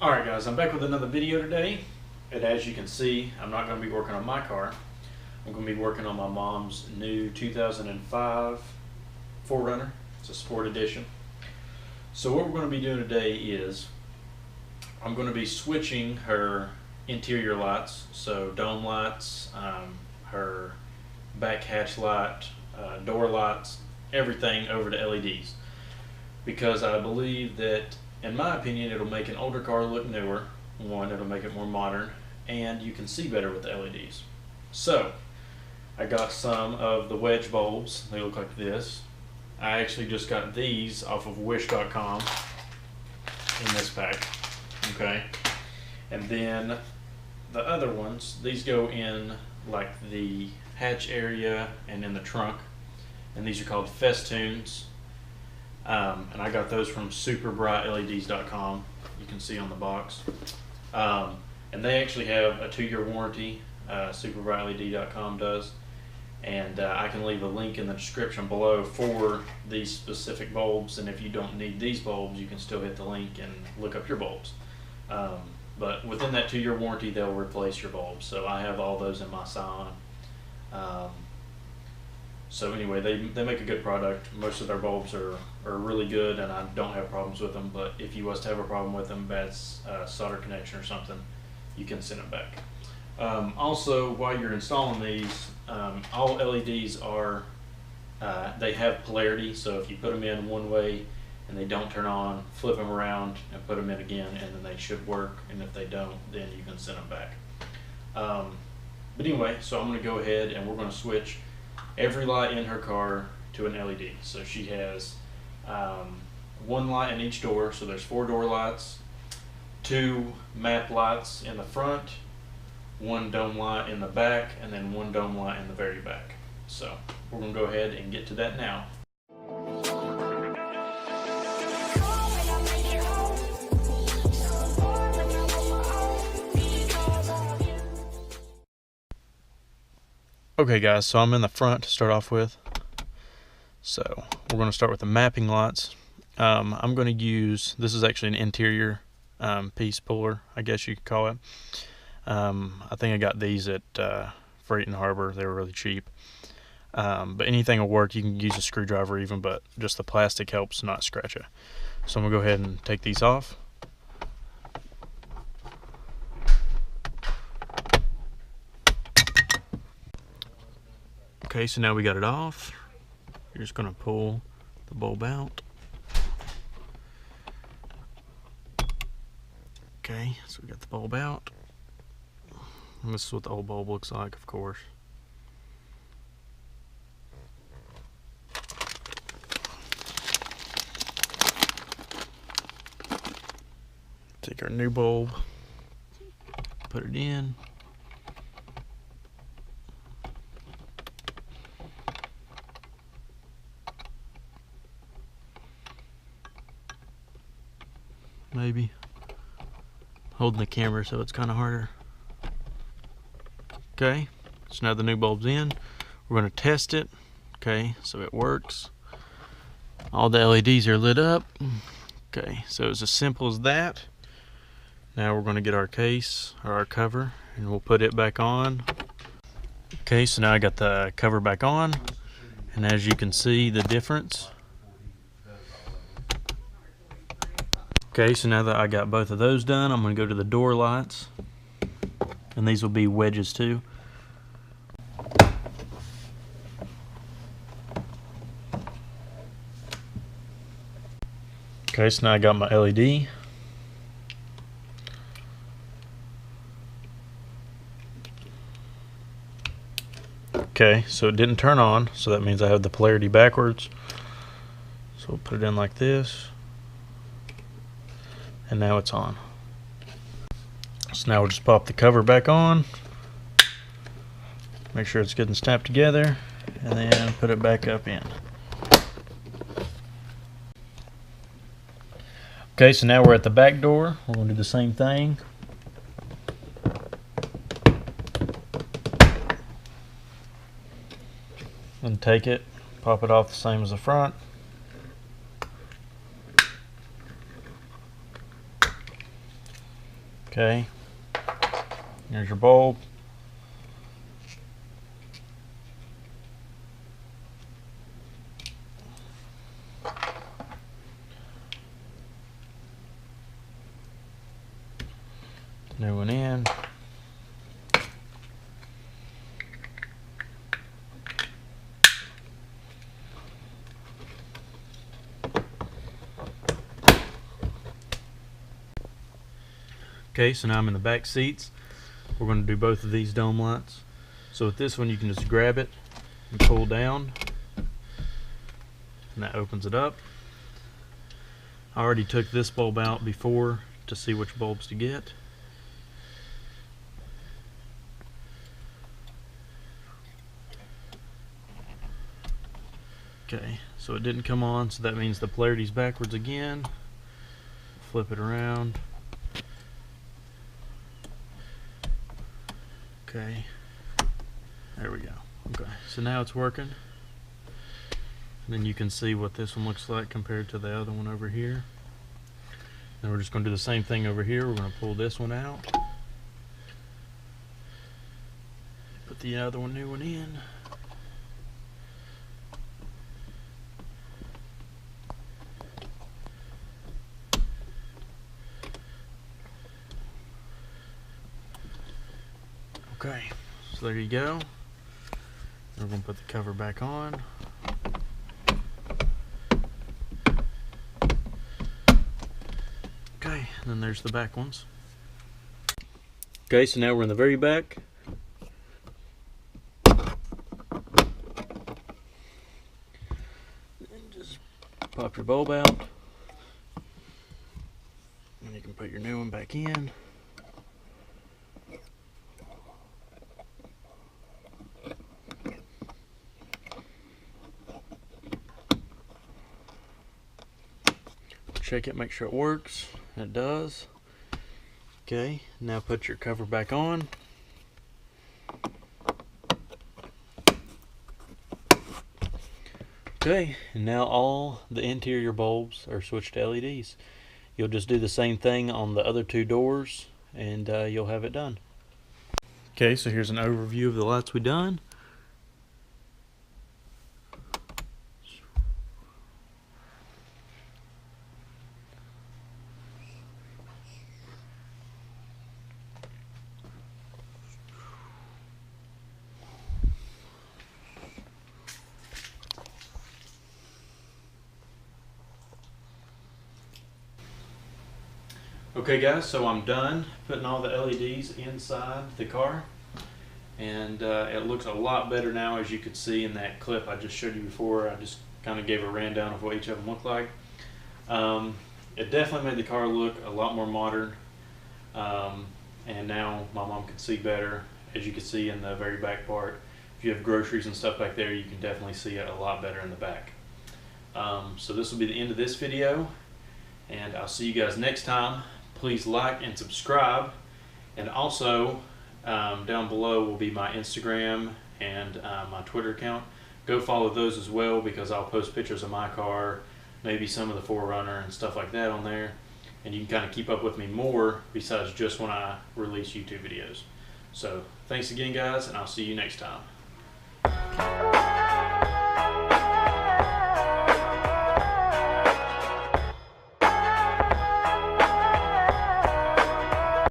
Alright guys, I'm back with another video today, and as you can see, I'm not going to be working on my car. I'm going to be working on my mom's new 2005 4runner. It's a sport edition. So what we're going to be doing today is, I'm going to be switching her interior lights, so dome lights, her back hatch light, door lights, everything over to LEDs. Because I believe that, in my opinion, it'll make an older car look newer. One, it'll make it more modern, and you can see better with the LEDs. So, I got some of the wedge bulbs. They look like this. I actually just got these off of wish.com in this pack. Okay. And then the other ones, these go in like the hatch area and in the trunk. And these are called festoons. And I got those from superbrightleds.com. You can see on the box. And they actually have a 2-year warranty, superbrightled.com does. And I can leave a link in the description below for these specific bulbs. And if you don't need these bulbs, you can still hit the link and look up your bulbs. But within that 2-year warranty, they'll replace your bulbs. So I have all those in my Scion. So anyway, they make a good product. Most of their bulbs are really good, and I don't have problems with them. But if you was to have a problem with them, bad solder connection or something, you can send them back. Also, while you're installing these, all LEDs are, they have polarity. So if you put them in one way and they don't turn on, flip them around and put them in again, and then they should work. And if they don't, then you can send them back. But anyway, so I'm going to go ahead and we're going to switch every light in her car to an LED. So she has one light in each door, so there's 4 door lights, 2 map lights in the front, 1 dome light in the back, and then 1 dome light in the very back. So we're going to go ahead and get to that now. Okay guys, so I'm in the front to start off with. So we're going to start with the mapping lights. I'm going to use, this is actually an interior piece puller, I guess you could call it. I think I got these at Freight and Harbor. They were really cheap. But anything will work. You can use a screwdriver even, but just the plastic helps not scratch it. So I'm going to go ahead and take these off. Okay, so now we got it off. You're just going to pull the bulb out. Okay, so we got the bulb out. And this is what the old bulb looks like, of course. Take our new bulb, put it in. Maybe holding the camera so it's kind of harder. Okay, so now the new bulb's in. We're going to test it. Okay, so it works. All the LEDs are lit up. Okay, so it's as simple as that. Now we're going to get our case or our cover and we'll put it back on. Okay, so now I got the cover back on, and as you can see the difference. Okay, so now that I got both of those done, I'm going to go to the door lights, and these will be wedges too. Okay, so now I got my LED. Okay, so it didn't turn on, so that means I have the polarity backwards. So we'll put it in like this. And now it's on. So now we'll just pop the cover back on, make sure it's good and snapped together, and then put it back up in. Okay, so now we're at the back door. We're going to do the same thing. And take it, pop it off the same as the front. Okay, there's your bulb. New one in. Okay, so now I'm in the back seats. We're going to do both of these dome lights. So with this one, you can just grab it and pull down, and that opens it up. I already took this bulb out before to see which bulbs to get. Okay, so it didn't come on, so that means the polarity's backwards again. Flip it around. Okay, there we go. Okay, so now it's working. And then you can see what this one looks like compared to the other one over here. And we're just going to do the same thing over here. We're going to pull this one out. Put the other one, new one in. Okay, so there you go. We're going to put the cover back on. Okay, and then there's the back ones. Okay, so now we're in the very back. And just pop your bulb out. And you can put your new one back in. Check it, make sure it works. It does. Okay, now put your cover back on. Okay, and now all the interior bulbs are switched to LEDs. You'll just do the same thing on the other two doors, and you'll have it done. Okay, so here's an overview of the lights we done. Okay guys, so I'm done putting all the LEDs inside the car, and it looks a lot better now, as you could see in that clip I just showed you before. I just kind of gave a rundown of what each of them look like. It definitely made the car look a lot more modern, and now my mom can see better. As you can see in the very back part, if you have groceries and stuff back there, you can definitely see it a lot better in the back. So this will be the end of this video, and I'll see you guys next time. Please like and subscribe, and also down below will be my Instagram and my Twitter account. Go follow those as well, because I'll post pictures of my car, maybe some of the 4runner and stuff like that on there, and you can kind of keep up with me more besides just when I release YouTube videos. So thanks again guys, and I'll see you next time.